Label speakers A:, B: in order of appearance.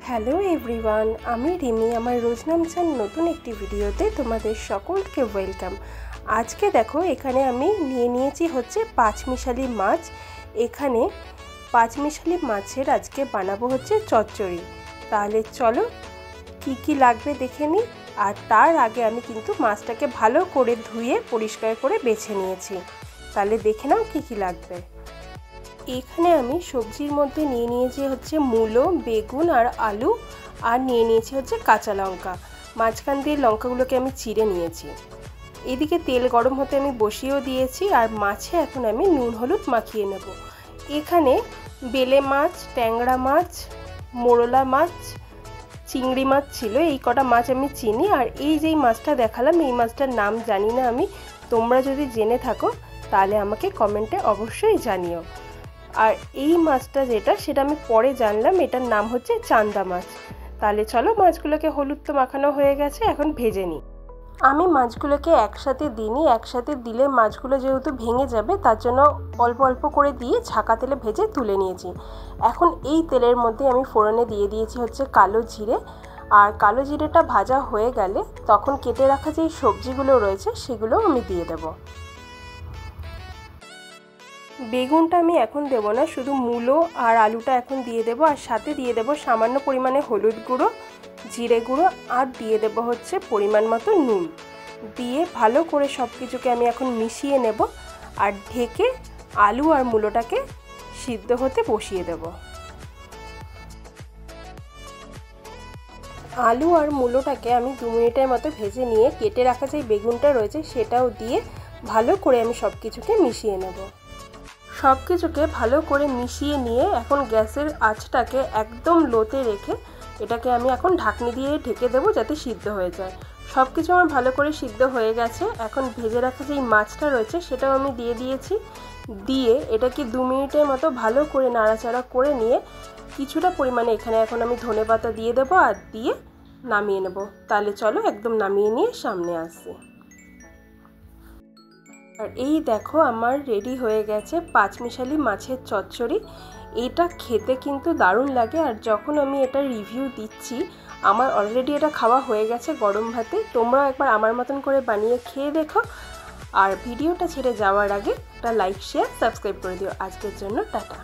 A: Hello everyone, আমি রিমি। আমার রোজনামচান নতুন একটি ভিডিওতে তোমাদের সকলকে ওয়েলকাম। আজকে দেখো এখানে আমি নিয়েছি হচ্ছে পাঁচমিশালি মাছ। এখানে পাঁচমিশালি মাছের আজকে বানাবো হচ্ছে চচ্চড়ি। তাহলে চলো কি কি লাগবে দেখে নিই। আর তার আগে আমি কিন্তু মাছটাকে ভালো করে ধুয়ে পরিষ্কার করে বেছে নিয়েছি। তাহলে দেখে নাও কি কি লাগবে। এখানে আমি সবজির মধ্যে নিয়েছি হচ্ছে মূলো, বেগুন আর আলু, আর নিয়েছি হচ্ছে কাঁচা লঙ্কা। মাঝখান দিয়ে লঙ্কাগুলোকে আমি চিড়ে নিয়েছি। এদিকে তেল গরম হতে আমি বসিয়েও দিয়েছি, আর মাছে এখন আমি নুন হলুদ মাখিয়ে নেব। এখানে বেলে মাছ, ট্যাংরা মাছ, মোরলা মাছ, চিংড়ি মাছ ছিল। এই কটা মাছ আমি চিনি। আর এই যেই মাছটা দেখালাম এই মাছটার নাম জানি না আমি। তোমরা যদি জেনে থাকো তাহলে আমাকে কমেন্টে অবশ্যই জানিও। আর এই মাছটা সেটা আমি পরে জানলাম, এটার নাম হচ্ছে চান্দা মাছ। তাহলে চলো মাছগুলোকে হলুদ তো মাখানো হয়ে গেছে, এখন ভেজে নিই। আমি মাছগুলোকে একসাথে দিইনি, একসাথে দিলে মাছগুলো যেহেতু ভেঙে যাবে তার জন্য অল্প অল্প করে দিয়ে ছাকা তেলে ভেজে তুলে নিয়েছি। এখন এই তেলের মধ্যে আমি ফোড়নে দিয়ে দিয়েছি হচ্ছে কালো জিরে। আর কালো জিরেটা ভাজা হয়ে গেলে তখন কেটে রাখা যেই সবজিগুলো রয়েছে সেগুলো আমি দিয়ে দেবো। বেগুনটা আমি এখন দেবো না, শুধু মূলো আর আলুটা এখন দিয়ে দেবো। আর সাথে দিয়ে দেবো সামান্য পরিমাণে হলুদ গুঁড়ো, জিরে গুঁড়ো, আর দিয়ে দেবো হচ্ছে পরিমাণ মতো নুন। দিয়ে ভালো করে সব কিছুকে আমি এখন মিশিয়ে নেব। আর ঢেকে আলু আর মূলোটাকে সিদ্ধ হতে বসিয়ে দেব। আলু আর মূলোটাকে আমি 2 মিনিটের মতো ভেজে নিয়ে কেটে রাখা যে বেগুনটা রয়েছে সেটাও দিয়ে ভালো করে আমি সব কিছুকে মিশিয়ে নেব। সব কিছুকে ভালো করে মিশিয়ে নিয়ে এখন গ্যাসের আঁচটাকে একদম লোতে রেখে এটাকে আমি এখন ঢাকনি দিয়ে ঢেকে দেবো যাতে সিদ্ধ হয়ে যায়। সব কিছু আমার ভালো করে সিদ্ধ হয়ে গেছে। এখন ভেজে রাখা যেই মাছটা রয়েছে সেটাও আমি দিয়ে দিয়েছি। দিয়ে এটাকে 2 মিনিটের মতো ভালো করে নাড়াচাড়া করে নিয়ে কিছুটা পরিমাণে এখানে এখন আমি ধনেপাতা দিয়ে দেবো আর দিয়ে নামিয়ে নেব। তাহলে চলো একদম নামিয়ে নিয়ে সামনে আসি। আর এই দেখো আমার রেডি হয়ে গেছে পাঁচমিশালি মাছের চচ্চড়ি। এটা খেতে কিন্তু দারুণ লাগে। আর যখন আমি এটা রিভিউ দিচ্ছি আমার অলরেডি এটা খাওয়া হয়ে গেছে গরম ভাতে। তোমরা একবার আমার মতন করে বানিয়ে খেয়ে দেখো। আর ভিডিওটা ছেড়ে যাওয়ার আগে একটা লাইক, শেয়ার, সাবস্ক্রাইব করে দিও। আজকের জন্য টাটা।